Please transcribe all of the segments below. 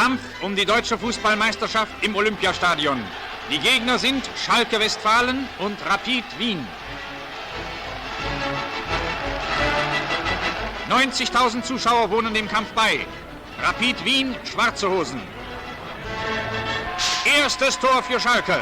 Kampf um die deutsche Fußballmeisterschaft im Olympiastadion. Die Gegner sind Schalke Westfalen und Rapid Wien. 90.000 Zuschauer wohnen dem Kampf bei. Rapid Wien, schwarze Hosen. Erstes Tor für Schalke.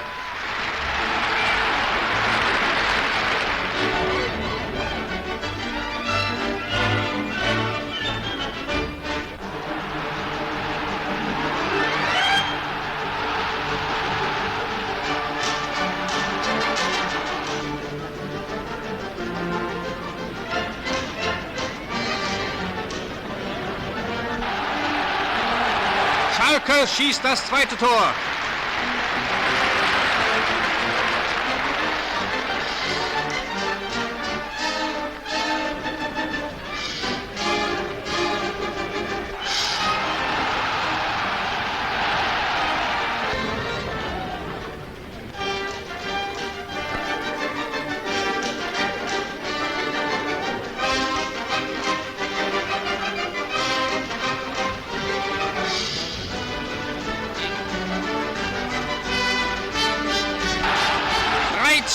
Schalke schießt das zweite Tor.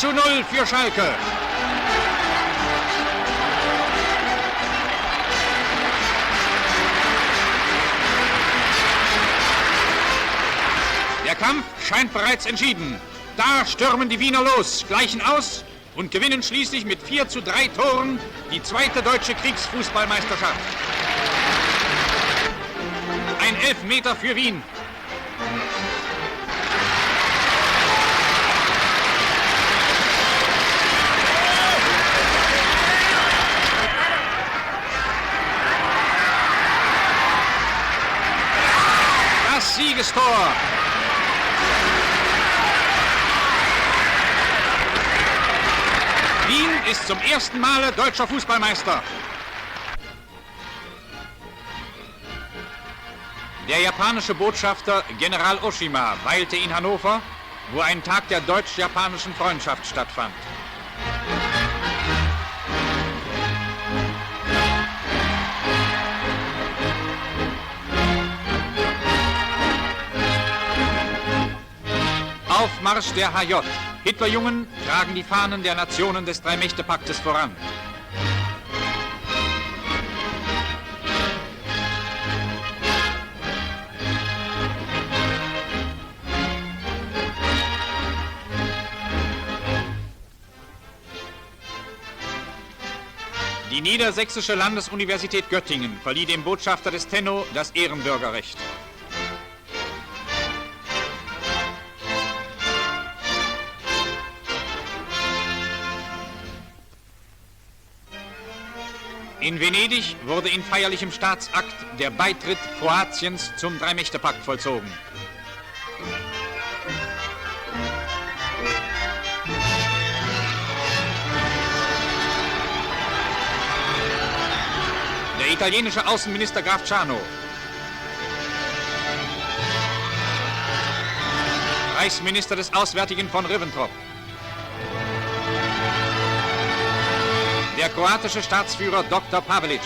Zu 0 für Schalke. Der Kampf scheint bereits entschieden. Da stürmen die Wiener los, gleichen aus und gewinnen schließlich mit 4:3 Toren die zweite deutsche Kriegsfußballmeisterschaft. Ein Elfmeter für Wien. Siegestor. Wien ist zum ersten Male deutscher Fußballmeister. Der japanische Botschafter General Oshima weilte in Hannover, wo ein Tag der deutsch-japanischen Freundschaft stattfand. Aufmarsch der HJ. Hitlerjungen tragen die Fahnen der Nationen des Drei-Mächte-Paktes voran. Die Niedersächsische Landesuniversität Göttingen verlieh dem Botschafter des Tenno das Ehrenbürgerrecht. In Venedig wurde in feierlichem Staatsakt der Beitritt Kroatiens zum Drei-Mächte-Pakt vollzogen. Der italienische Außenminister Graf Ciano, Reichsminister des Auswärtigen von Ribbentrop, der kroatische Staatsführer Dr. Pavelic,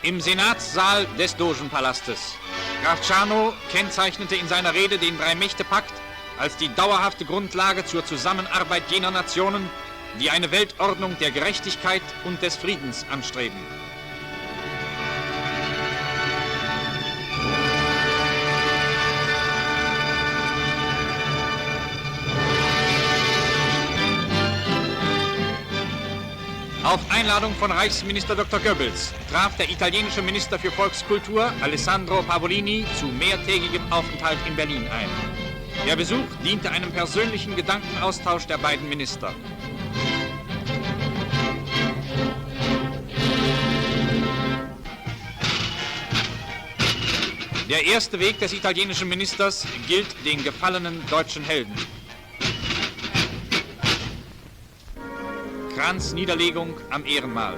im Senatssaal des Dogenpalastes. Graf Ciano kennzeichnete in seiner Rede den Drei-Mächte-Pakt als die dauerhafte Grundlage zur Zusammenarbeit jener Nationen, die eine Weltordnung der Gerechtigkeit und des Friedens anstreben. Auf Einladung von Reichsminister Dr. Goebbels traf der italienische Minister für Volkskultur Alessandro Pavolini zu mehrtägigem Aufenthalt in Berlin ein. Der Besuch diente einem persönlichen Gedankenaustausch der beiden Minister. Der erste Weg des italienischen Ministers gilt den gefallenen deutschen Helden. Kranzniederlegung am Ehrenmal.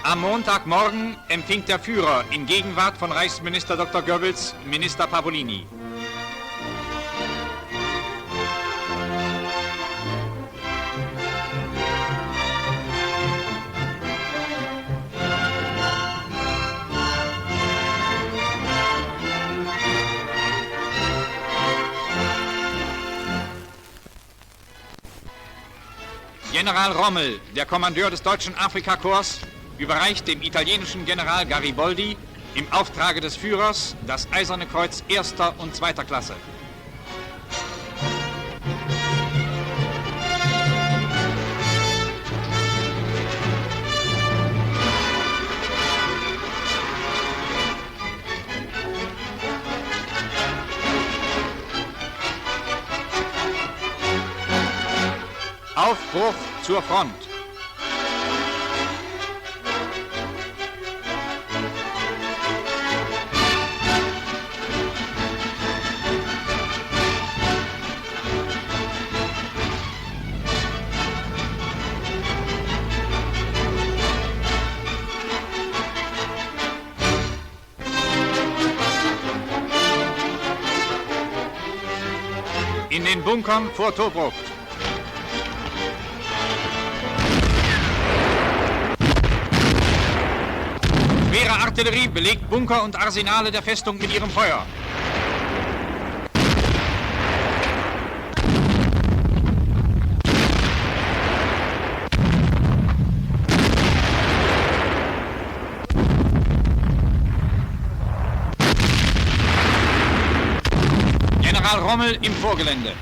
Am Montagmorgen empfing der Führer in Gegenwart von Reichsminister Dr. Goebbels Minister Pavolini. General Rommel, der Kommandeur des deutschen Afrikakorps, überreicht dem italienischen General Gariboldi im Auftrage des Führers das Eiserne Kreuz erster und zweiter Klasse. Aufbruch zur Front. In den Bunkern vor Tobruk. Schwere Artillerie belegt Bunker und Arsenale der Festung mit ihrem Feuer. General Rommel im Vorgelände.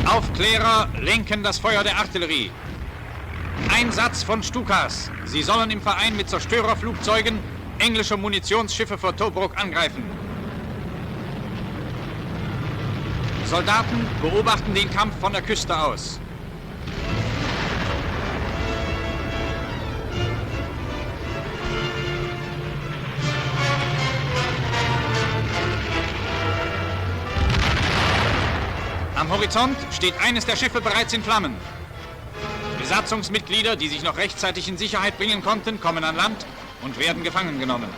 Aufklärer lenken das Feuer der Artillerie. Einsatz von Stukas. Sie sollen im Verein mit Zerstörerflugzeugen englische Munitionsschiffe vor Tobruk angreifen. Soldaten beobachten den Kampf von der Küste aus. Am Horizont steht eines der Schiffe bereits in Flammen. Besatzungsmitglieder, die sich noch rechtzeitig in Sicherheit bringen konnten, kommen an Land und werden gefangen genommen.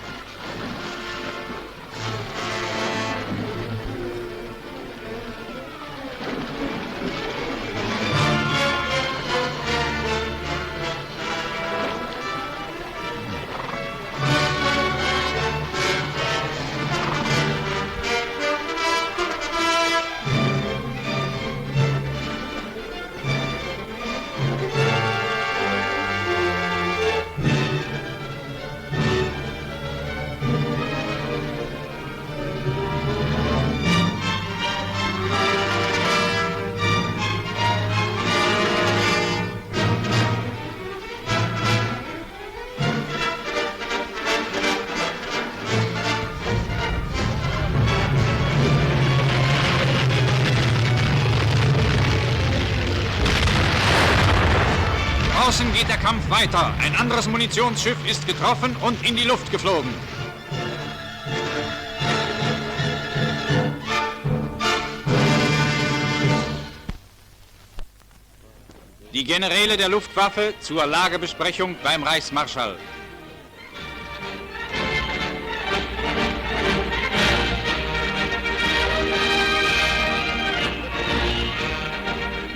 Draußen geht der Kampf weiter. Ein anderes Munitionsschiff ist getroffen und in die Luft geflogen. Die Generäle der Luftwaffe zur Lagebesprechung beim Reichsmarschall.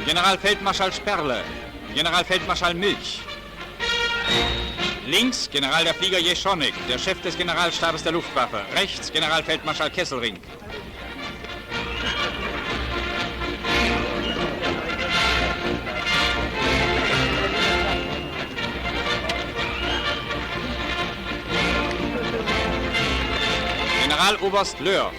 Generalfeldmarschall Sperle, Generalfeldmarschall Milch. Links General der Flieger Jeschonek, der Chef des Generalstabes der Luftwaffe. Rechts Generalfeldmarschall Kesselring. Generaloberst Löhr.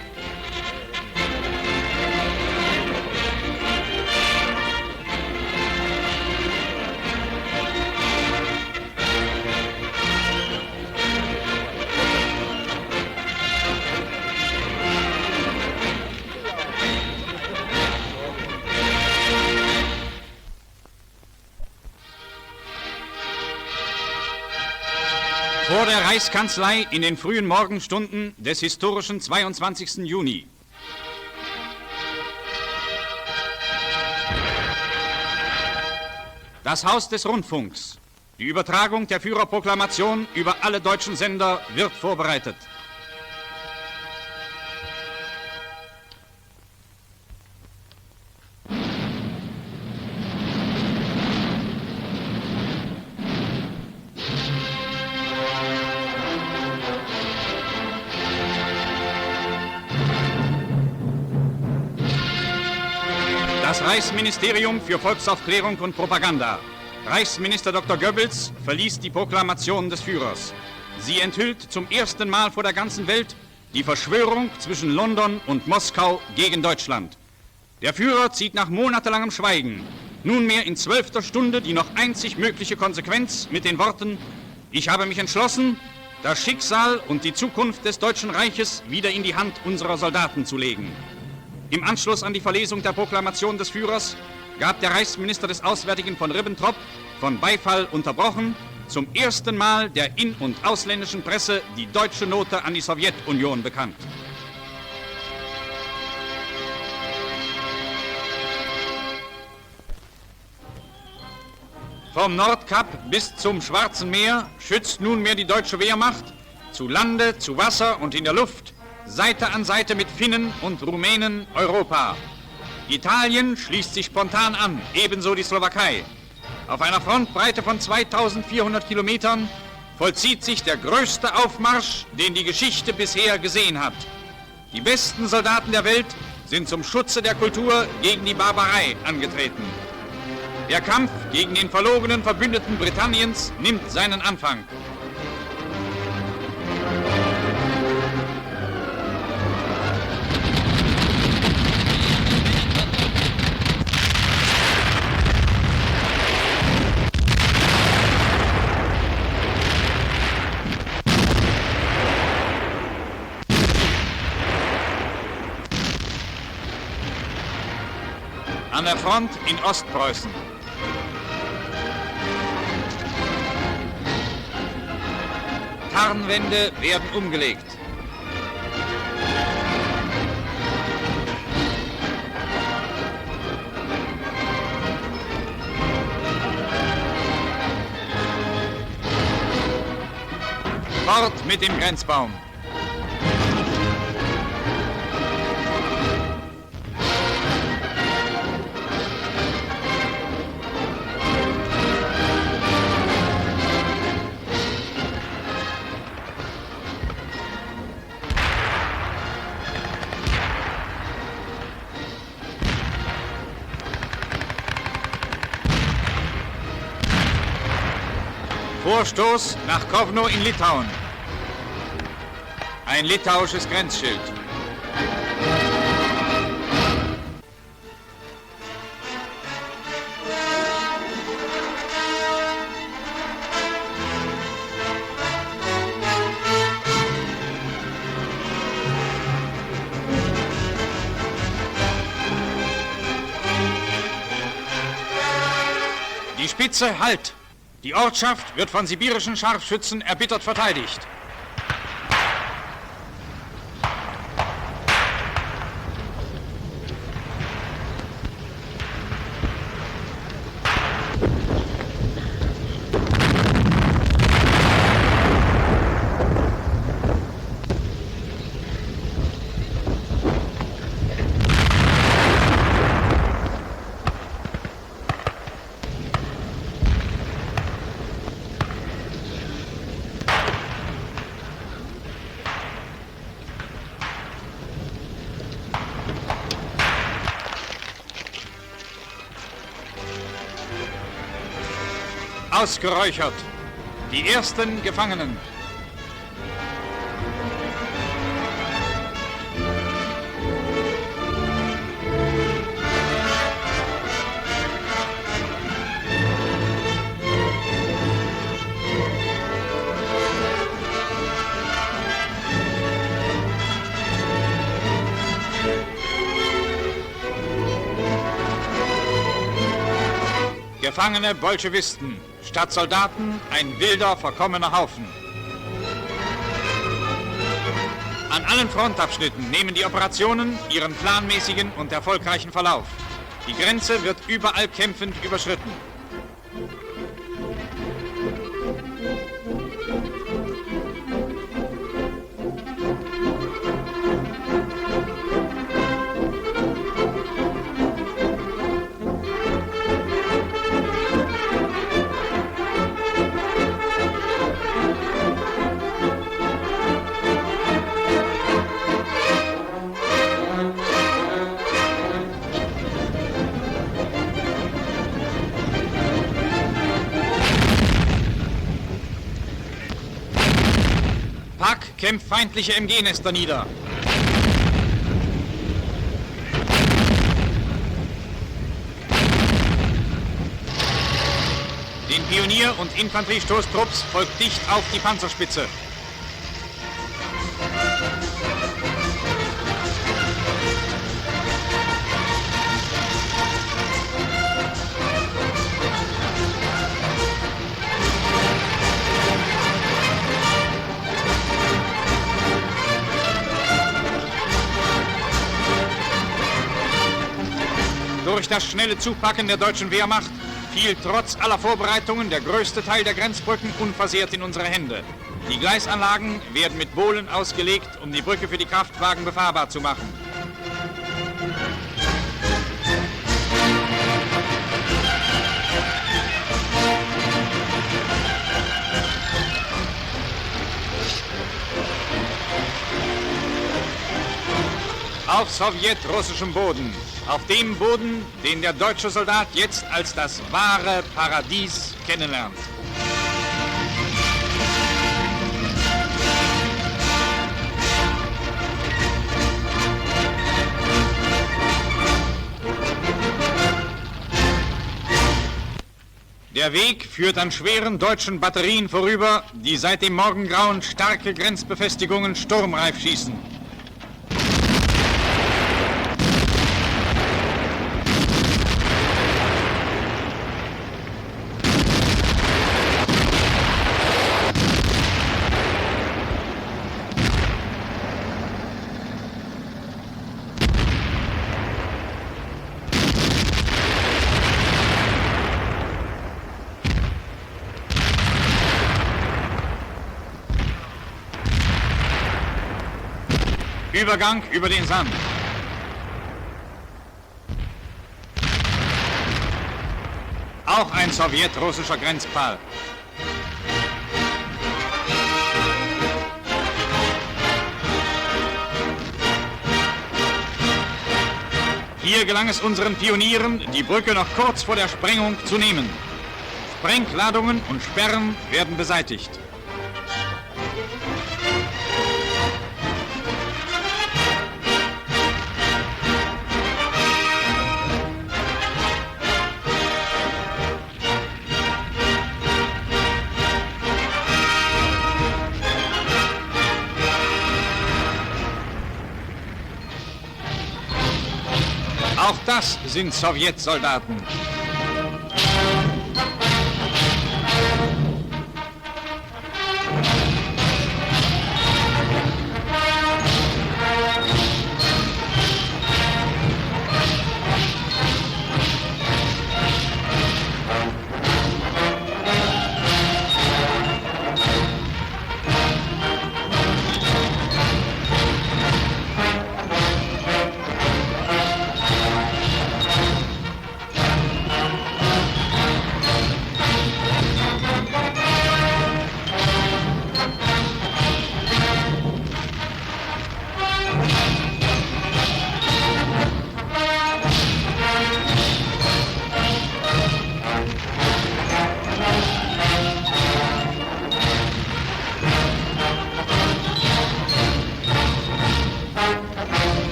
Vor der Reichskanzlei in den frühen Morgenstunden des historischen 22. Juni. Das Haus des Rundfunks. Die Übertragung der Führerproklamation über alle deutschen Sender wird vorbereitet. Das Reichsministerium für Volksaufklärung und Propaganda. Reichsminister Dr. Goebbels verliest die Proklamation des Führers. Sie enthüllt zum ersten Mal vor der ganzen Welt die Verschwörung zwischen London und Moskau gegen Deutschland. Der Führer zieht nach monatelangem Schweigen nunmehr in 12. Stunde die noch einzig mögliche Konsequenz mit den Worten: Ich habe mich entschlossen, das Schicksal und die Zukunft des Deutschen Reiches wieder in die Hand unserer Soldaten zu legen. Im Anschluss an die Verlesung der Proklamation des Führers gab der Reichsminister des Auswärtigen von Ribbentrop, von Beifall unterbrochen, zum ersten Mal der in- und ausländischen Presse die deutsche Note an die Sowjetunion bekannt. Vom Nordkap bis zum Schwarzen Meer schützt nunmehr die deutsche Wehrmacht zu Lande, zu Wasser und in der Luft Seite an Seite mit Finnen und Rumänen Europa. Italien schließt sich spontan an, ebenso die Slowakei. Auf einer Frontbreite von 2400 Kilometern vollzieht sich der größte Aufmarsch, den die Geschichte bisher gesehen hat. Die besten Soldaten der Welt sind zum Schutze der Kultur gegen die Barbarei angetreten. Der Kampf gegen den verlogenen Verbündeten Britanniens nimmt seinen Anfang. An der Front in Ostpreußen. Tarnwände werden umgelegt. Fort mit dem Grenzbaum. Vorstoß nach Kowno in Litauen. Ein litauisches Grenzschild. Die Spitze Halt! Die Ortschaft wird von sibirischen Scharfschützen erbittert verteidigt. Ausgeräuchert. Die ersten Gefangenen. Gefangene Bolschewisten, statt Soldaten ein wilder, verkommener Haufen. An allen Frontabschnitten nehmen die Operationen ihren planmäßigen und erfolgreichen Verlauf. Die Grenze wird überall kämpfend überschritten. Pak kämpft feindliche MG-Nester nieder. Den Pionier- und Infanteriestoßtrupps folgt dicht auf die Panzerspitze. Durch das schnelle Zupacken der deutschen Wehrmacht fiel trotz aller Vorbereitungen der größte Teil der Grenzbrücken unversehrt in unsere Hände. Die Gleisanlagen werden mit Bohlen ausgelegt, um die Brücke für die Kraftwagen befahrbar zu machen. Auf sowjetrussischem Boden. Auf dem Boden, den der deutsche Soldat jetzt als das wahre Paradies kennenlernt. Der Weg führt an schweren deutschen Batterien vorüber, die seit dem Morgengrauen starke Grenzbefestigungen sturmreif schießen. Übergang über den Sand. Auch ein sowjetrussischer Grenzpfahl. Hier gelang es unseren Pionieren, die Brücke noch kurz vor der Sprengung zu nehmen. Sprengladungen und Sperren werden beseitigt. Auch das sind Sowjetsoldaten.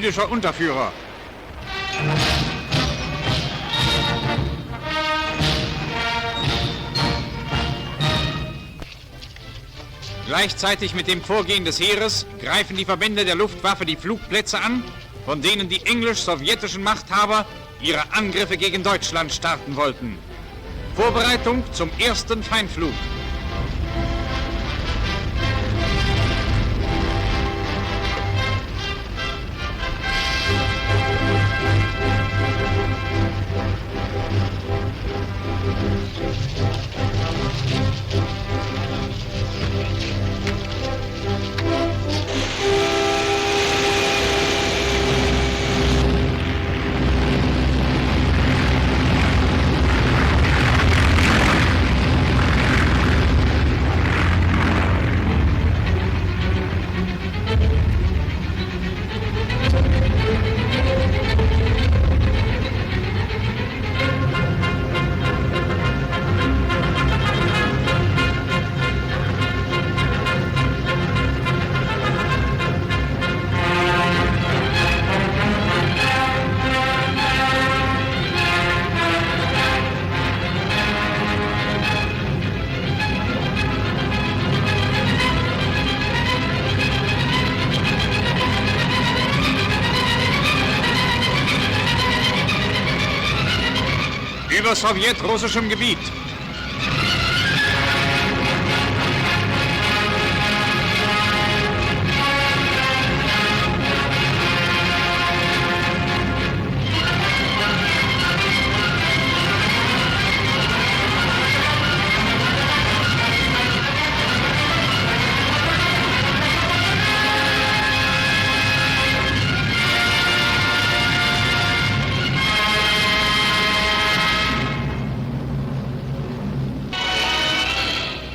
Jüdischer Unterführer. Gleichzeitig mit dem Vorgehen des Heeres greifen die Verbände der Luftwaffe die Flugplätze an von denen die englisch-sowjetischen Machthaber ihre Angriffe gegen Deutschland starten wollten. Vorbereitung zum ersten Feindflug. Über sowjetrussischem Gebiet.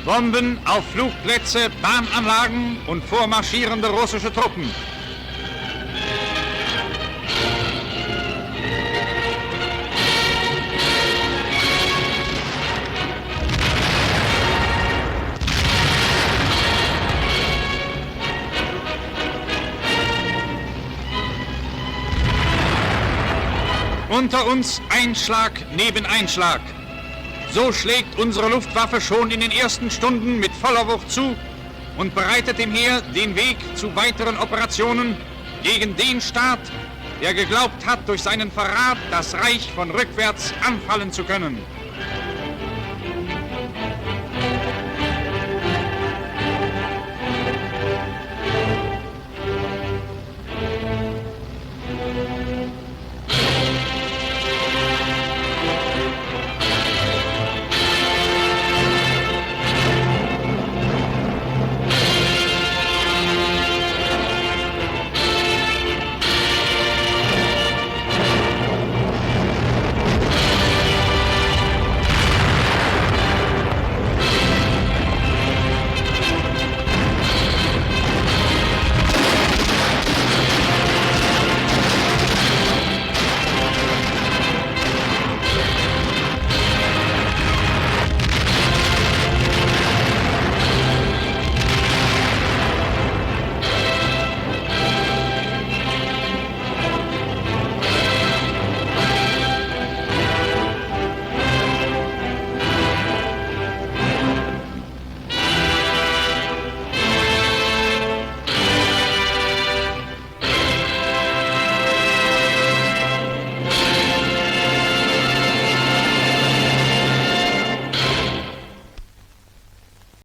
Bomben auf Flugplätze, Bahnanlagen und vormarschierende russische Truppen. Unter uns Einschlag neben Einschlag. So schlägt unsere Luftwaffe schon in den ersten Stunden mit voller Wucht zu und bereitet dem Heer den Weg zu weiteren Operationen gegen den Staat, der geglaubt hat, durch seinen Verrat das Reich von rückwärts anfallen zu können.